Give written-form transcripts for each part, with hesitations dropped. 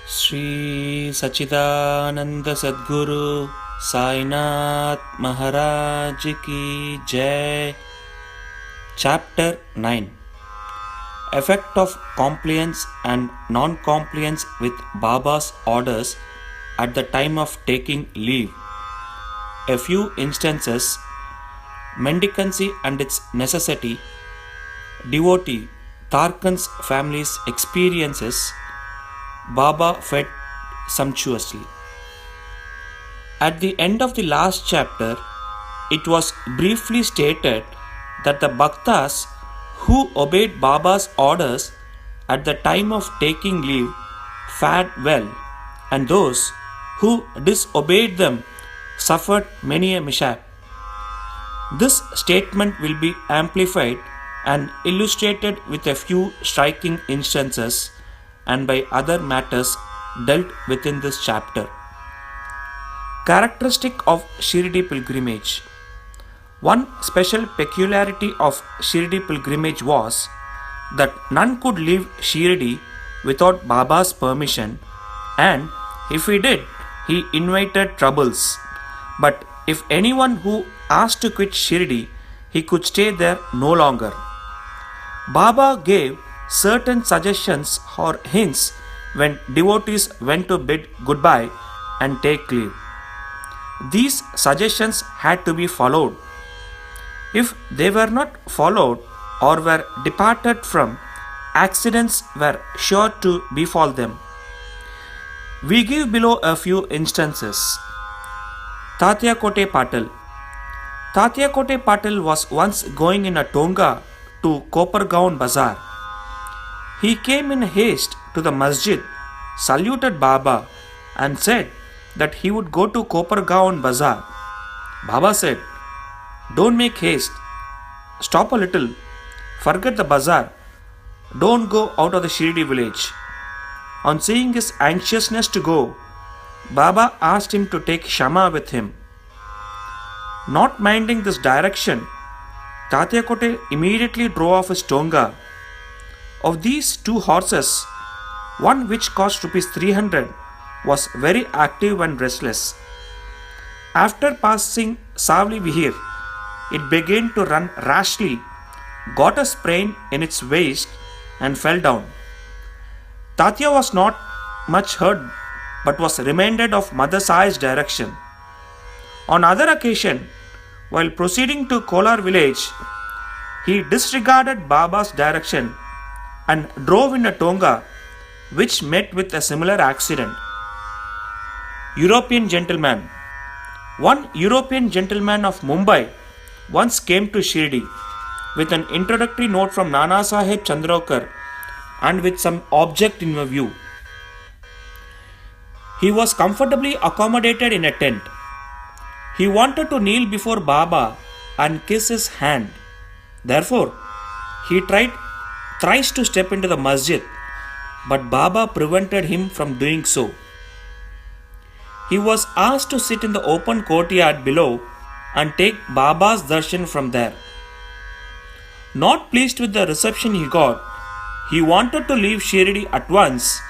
Sri Sachidananda Sadguru Sainath Maharaj Ki Jai. Chapter 9. Effect of compliance and non-compliance with Baba's orders at the time of taking leave. A few instances: mendicancy and its necessity, devotee Tarkan's family's experiences, Baba fed sumptuously. At the end of the last chapter, it was briefly stated that the Bhaktas who obeyed Baba's orders at the time of taking leave fared well, and those who disobeyed them suffered many a mishap. This statement will be amplified and illustrated with a few striking instances and by other matters dealt within this chapter. Characteristic of Shirdi pilgrimage. One special peculiarity of Shirdi pilgrimage was that none could leave Shirdi without Baba's permission, and if he did, he invited troubles. But if anyone who asked to quit Shirdi, he could stay there no longer. Baba gave certain suggestions or hints when devotees went to bid goodbye and take leave. These suggestions had to be followed. If they were not followed or were departed from, accidents were sure to befall them. We give below a few instances. Tatya Kote Patil. Tatya Kote Patil was once going in a tonga to Kopargaon Bazaar. He came in haste to the masjid, saluted Baba, and said that he would go to Kopargaon Bazaar. Baba said, "Don't make haste. Stop a little. Forget the bazaar. Don't go out of the Shirdi village." On seeing his anxiousness to go, Baba asked him to take Shama with him. Not minding this direction, Tatya Kote immediately drove off his tonga. Of these two horses, one which cost rupees 300 was very active and restless. After passing Savli Vihir, it began to run rashly, got a sprain in its waist, and fell down. Tatya was not much hurt but was reminded of Mother Sai's direction. On other occasion, while proceeding to Kolar village, he disregarded Baba's direction and drove in a tonga which met with a similar accident. European gentleman. One European gentleman of Mumbai once came to Shirdi with an introductory note from Nana Sahib Chandrakar and with some object in view. He was comfortably accommodated in a tent. He wanted to kneel before Baba and kiss his hand. Therefore, he tried thrice to step into the masjid, but Baba prevented him from doing so. He was asked to sit in the open courtyard below and take Baba's darshan from there. Not pleased with the reception he got, he wanted to leave Shirdi at once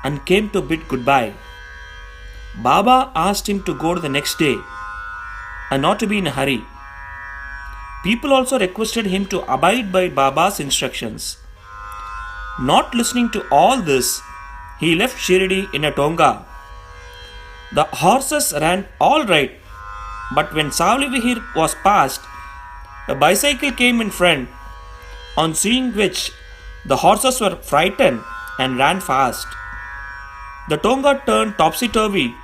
and came to bid goodbye. Baba asked him to go the next day and not to be in a hurry. People also requested him to abide by Baba's instructions. Not listening to all this, he left Shirdi in a tonga. The horses ran all right, but when Savli Vihir was passed, a bicycle came in front, on seeing which the horses were frightened and ran fast. The tonga turned topsy-turvy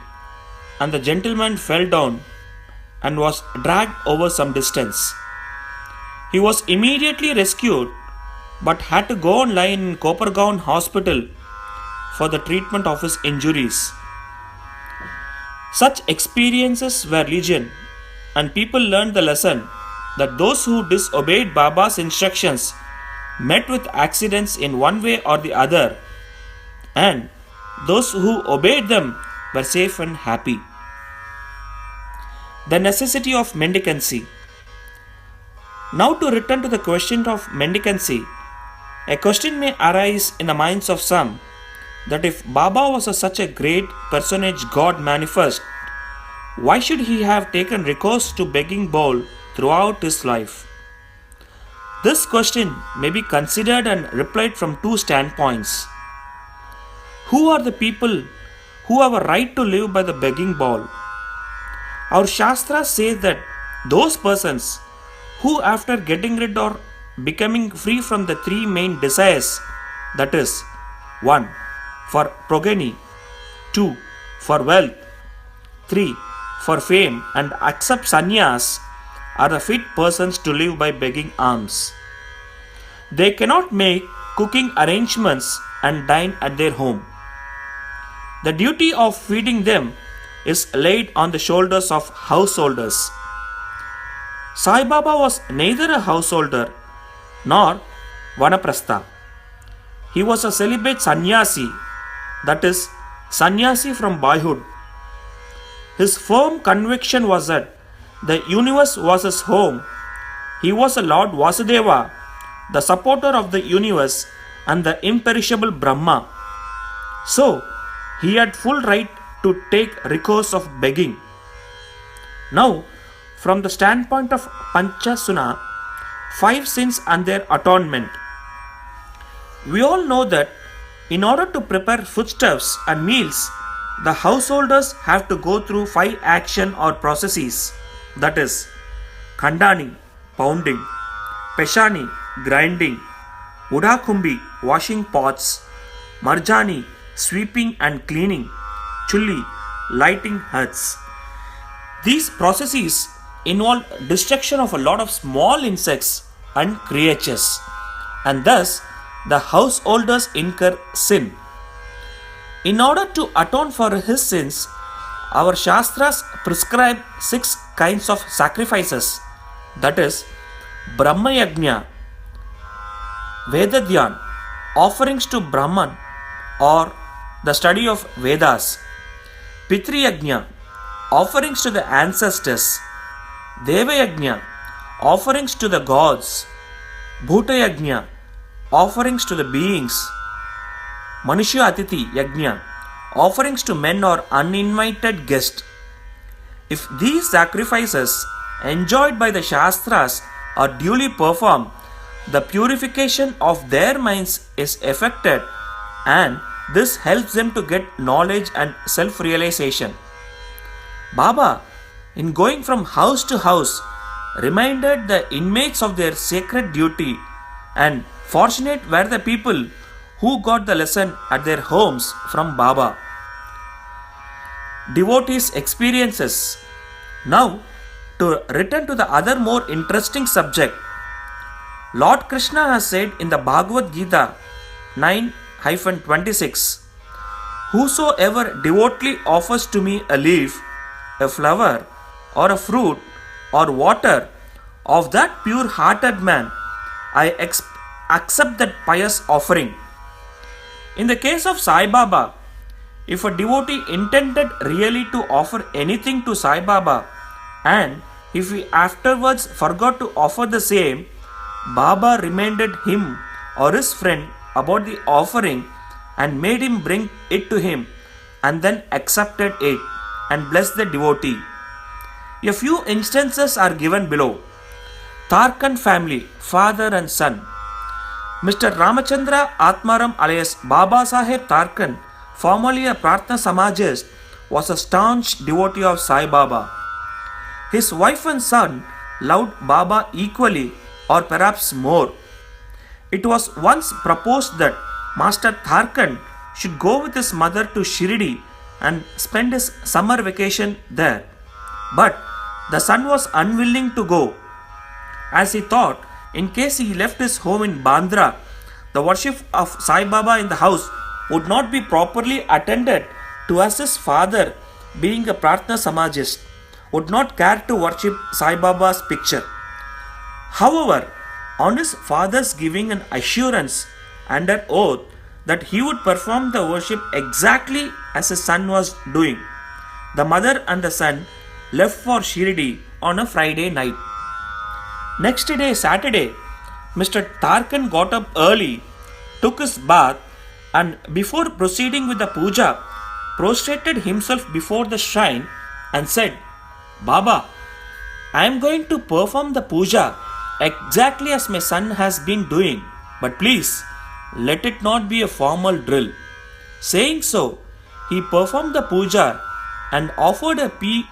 and the gentleman fell down and was dragged over some distance. He was immediately rescued but had to go and lie in Kopargaon hospital for the treatment of his injuries. Such experiences were legion, and people learned the lesson that those who disobeyed Baba's instructions met with accidents in one way or the other, and those who obeyed them were safe and happy. The necessity of mendicancy. Now, to return to the question of mendicancy, a question may arise in the minds of some: that if Baba was such a great personage God manifest, why should he have taken recourse to begging bowl throughout his life? This question may be considered and replied from two standpoints. Who are the people who have a right to live by the begging bowl? Our Shastras say that those persons who, after getting rid or becoming free from the three main desires, that is, 1. For progeny, 2. For wealth, 3. For fame, and accept sannyas, are the fit persons to live by begging alms. They cannot make cooking arrangements and dine at their home. The duty of feeding them is laid on the shoulders of householders. Sai Baba was neither a householder nor vanaprastha. He was a celibate sannyasi, that is, sannyasi from boyhood. His firm conviction was that the universe was his home. He was a Lord Vasudeva, the supporter of the universe and the imperishable Brahma. So, he had full right to take recourse of begging. Now, from the standpoint of Panchasuna, 5 sins and their atonement. We all know that in order to prepare foodstuffs and meals, the householders have to go through 5 action or processes, that is, khandani, pounding, peshani, grinding, udakumbi, washing pots, marjani, sweeping and cleaning, chulli, lighting huts. These processes involve destruction of a lot of small insects and creatures, and thus the householders incur sin. In order to atone for his sins, our Shastras prescribe 6 kinds of sacrifices, that is, Brahma Yajna, Vedadhyan, offerings to Brahman or the study of Vedas, Pitri Yajna, offerings to the ancestors, Deva Yajna, offerings to the gods, Bhuta Yajna, offerings to the beings, Manushya Atiti Yajna, offerings to men or uninvited guests. If these sacrifices enjoined by the Shastras are duly performed, the purification of their minds is effected, and this helps them to get knowledge and self-realization. Baba, in going from house to house, reminded the inmates of their sacred duty, and fortunate were the people who got the lesson at their homes from Baba. Devotees' experiences. Now, to return to the other more interesting subject, Lord Krishna has said in the Bhagavad Gita 9-26, "Whosoever devotedly offers to me a leaf, a flower, or a fruit, or water, of that pure-hearted man, I accept that pious offering." In the case of Sai Baba, if a devotee intended really to offer anything to Sai Baba, and if he afterwards forgot to offer the same, Baba reminded him or his friend about the offering and made him bring it to him, and then accepted it and blessed the devotee. A few instances are given below. Tarkan family, father and son. Mr. Ramachandra Atmaram alias Baba Saheb Tarkan, formerly a Prarthana Samajist, was a staunch devotee of Sai Baba. His wife and son loved Baba equally or perhaps more. It was once proposed that Master Tarkan should go with his mother to Shirdi and spend his summer vacation there. But the son was unwilling to go, as he thought in case he left his home in Bandra, the worship of Sai Baba in the house would not be properly attended to, as his father, being a Prarthana Samajist, would not care to worship Sai Baba's picture. However, on his father's giving an assurance under oath that he would perform the worship exactly as his son was doing, the mother and the son left for Shirdi on a Friday night. Next day, Saturday, Mr. Tarkan got up early, took his bath, and before proceeding with the puja, prostrated himself before the shrine and said, Baba, I am going to perform the puja exactly as my son has been doing, but please let it not be a formal drill. Saying so, he performed the puja and offered a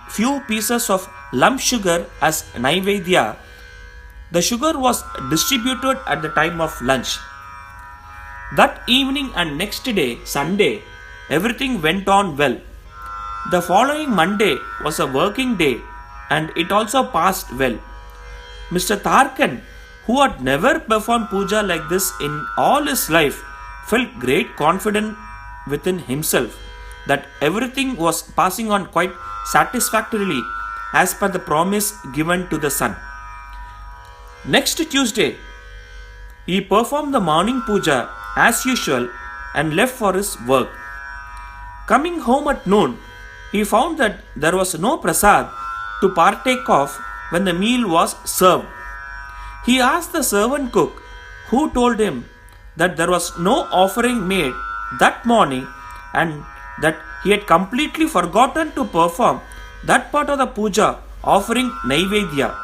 few pieces of lump sugar as naivedya. The sugar was distributed at the time of lunch. That evening and next day, Sunday, everything went on well. The following Monday was a working day and it also passed well. Mr. Tarkan, who had never performed puja like this in all his life, felt great confidence within himself that everything was passing on quite satisfactorily as per the promise given to the son. Next Tuesday, he performed the morning puja as usual and left for his work. Coming home at noon, he found that there was no prasad to partake of when the meal was served. He asked the servant cook, who told him that there was no offering made that morning and that he had completely forgotten to perform that part of the puja offering naivedya.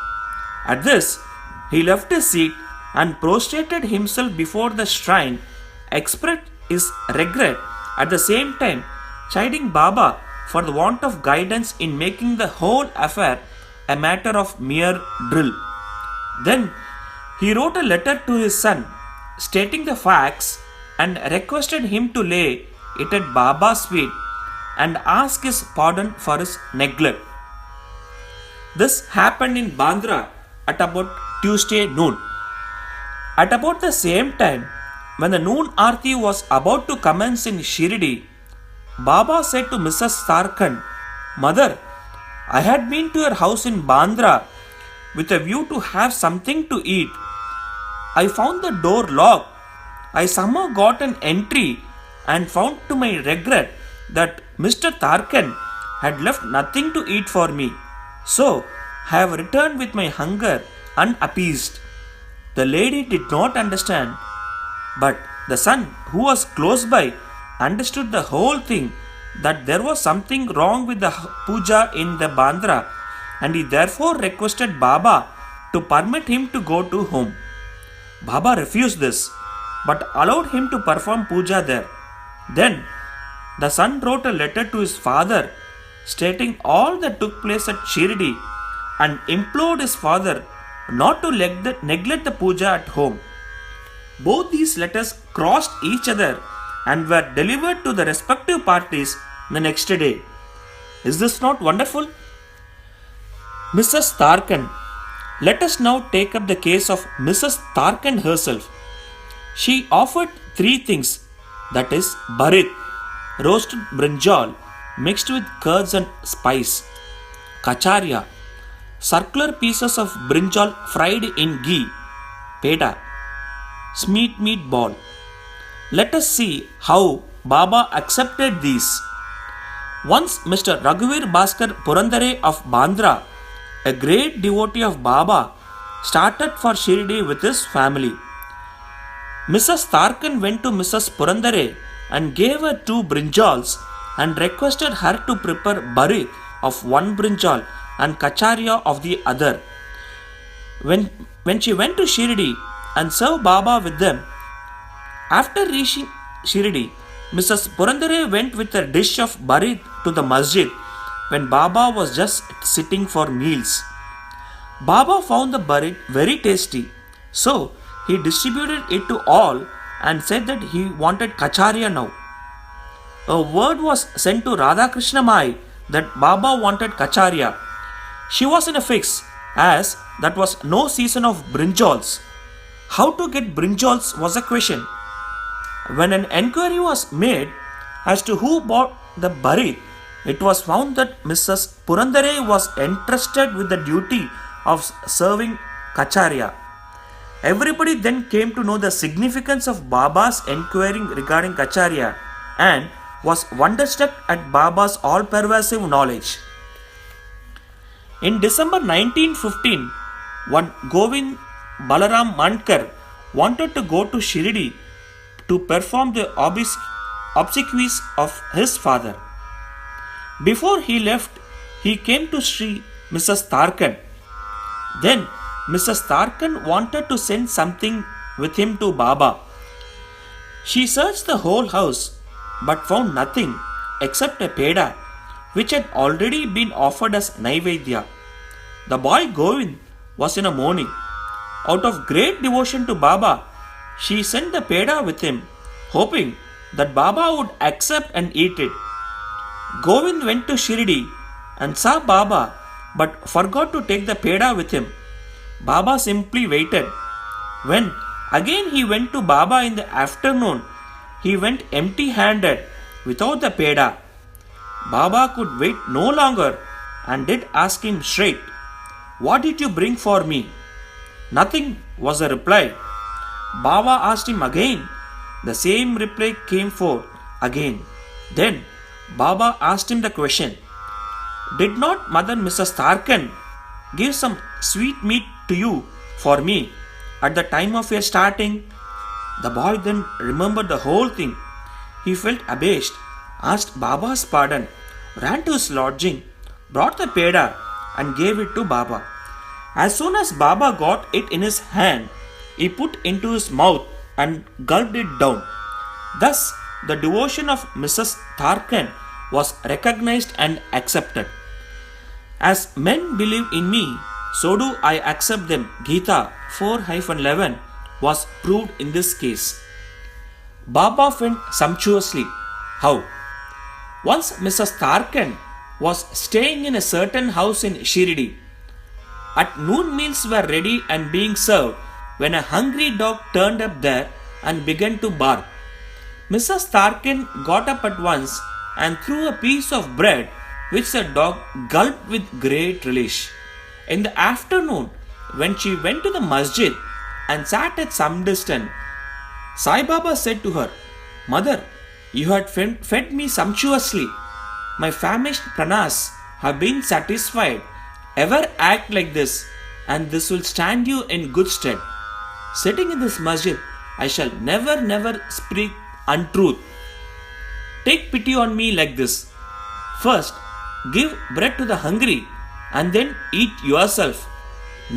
At this, he left his seat and prostrated himself before the shrine, expressed his regret, at the same time chiding Baba for the want of guidance in making the whole affair a matter of mere drill. Then he wrote a letter to his son stating the facts and requested him to lay it at Baba's feet and ask his pardon for his neglect. This happened in Bandra at about Tuesday noon. At about the same time, when the noon aarti was about to commence in Shirdi, Baba said to Mrs. Tarkan, Mother, I had been to your house in Bandra with a view to have something to eat. I found the door locked. I somehow got an entry and found to my regret that Mr. Tarkan had left nothing to eat for me. So, I have returned with my hunger unappeased. The lady did not understand, but the son, who was close by, understood the whole thing, that there was something wrong with the puja in the Bandra, and he therefore requested Baba to permit him to go to home. Baba refused this, but allowed him to perform puja there. Then the son wrote a letter to his father stating all that took place at Shirdi and implored his father not to neglect the puja at home. Both these letters crossed each other and were delivered to the respective parties the next day. Is this not wonderful? Mrs. Tarkan. Let us now take up the case of Mrs. Tarkan herself. She offered three things, that is, barit, roasted brinjal mixed with curds and spice, kacharya, circular pieces of brinjal fried in ghee, peda, sweet meat ball. Let us see how Baba accepted these. Once Mr. Raghuvir Bhaskar Purandare of Bandra, a great devotee of Baba, started for Shirdi with his family. Mrs. Tarkan went to Mrs. Purandare and gave her 2 brinjals and requested her to prepare barit of one brinjal and kacharya of the other. When she went to Shirdi and served Baba with them, after reaching Shirdi, Mrs. Purandare went with a dish of barit to the masjid when Baba was just sitting for meals. Baba found the barit very tasty, so he distributed it to all and said that he wanted kacharya now. A word was sent to Radha Krishna Mai that Baba wanted kacharya. She was in a fix, as that was no season of brinjals. How to get brinjals was a question. When an enquiry was made as to who bought the barit, it was found that Mrs. Purandare was entrusted with the duty of serving kacharya. Everybody then came to know the significance of Baba's enquiring regarding kacharya and was wonderstruck at Baba's all-pervasive knowledge. In December 1915, one Govind Balaram Mankar wanted to go to Shirdi to perform the obsequies of his father. Before he left, he came to Sri Mrs. Tharkan. Then Mrs. Tharkan wanted to send something with him to Baba. She searched the whole house but found nothing except a peda which had already been offered as Naivedya. The boy Govind was in a mourning. Out of great devotion to Baba, she sent the peda with him, hoping that Baba would accept and eat it. Govind went to Shirdi and saw Baba but forgot to take the peda with him. Baba simply waited. When again he went to Baba in the afternoon, he went empty-handed without the peda. Baba could wait no longer and did ask him straight, "What did you bring for me?" Nothing was the reply. Baba asked him again. The same reply came forth again. Then Baba asked him the question, "Did not Mother Mrs. Tharkan give some sweet meat to you for me at the time of your starting?" The boy then remembered the whole thing. He felt abashed, asked Baba's pardon, ran to his lodging, brought the peda and gave it to Baba. As soon as Baba got it in his hand, he put into his mouth and gulped it down. Thus, the devotion of Mrs. Tharkan was recognized and accepted. As men believe in me, so do I accept them. Gita 4-11 was proved in this case. Baba went sumptuously. How? Once Mrs. Tharkan was staying in a certain house in Shirdi. At noon meals were ready and being served when a hungry dog turned up there and began to bark. Mrs. Tharkan got up at once and threw a piece of bread which the dog gulped with great relish. In the afternoon, when she went to the masjid and sat at some distance, Sai Baba said to her, "Mother, you had fed me sumptuously. My famished pranas have been satisfied. Ever act like this, and this will stand you in good stead. Sitting in this masjid, I shall never speak untruth. Take pity on me like this. First, give bread to the hungry, and then eat yourself.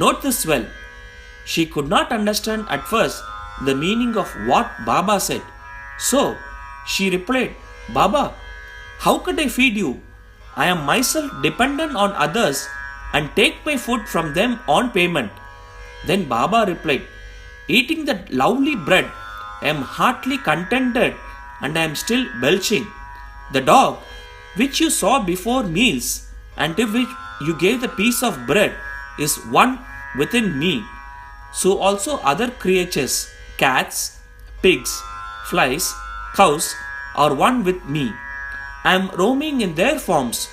Note this well." She could not understand at first the meaning of what Baba said. So, she replied, "Baba, how could I feed you? I am myself dependent on others and take my food from them on payment." Then Baba replied, "Eating that lovely bread, I am heartily contented and I am still belching. The dog, which you saw before meals and to which you gave the piece of bread, is one within me. So also other creatures, cats, pigs, flies, cows, are one with me. I am roaming in their forms.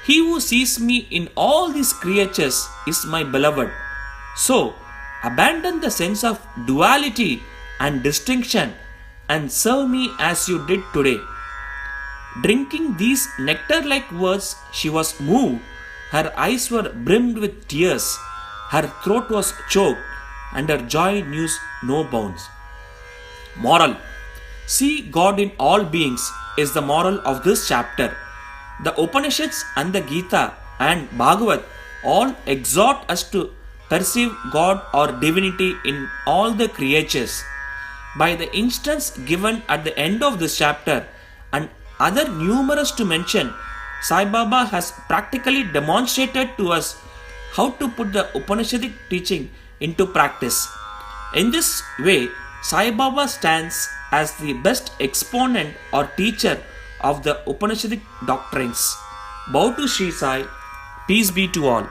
He who sees me in all these creatures is my beloved. So, abandon the sense of duality and distinction and serve me as you did today." Drinking these nectar-like words, she was moved. Her eyes were brimmed with tears. Her throat was choked and her joy knew no bounds. Moral: see God in all beings is the moral of this chapter. The Upanishads and the Gita and Bhagavat all exhort us to perceive God or divinity in all the creatures. By the instance given at the end of this chapter and other numerous to mention, Sai Baba has practically demonstrated to us how to put the Upanishadic teaching into practice. In this way, Sai Baba stands as the best exponent or teacher of the Upanishadic doctrines. Bow to Sri Sai. Peace be to all.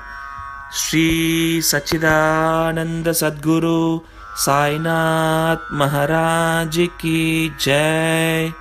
Sri Satchidananda Sadguru Sainath Maharaj Ki Jai.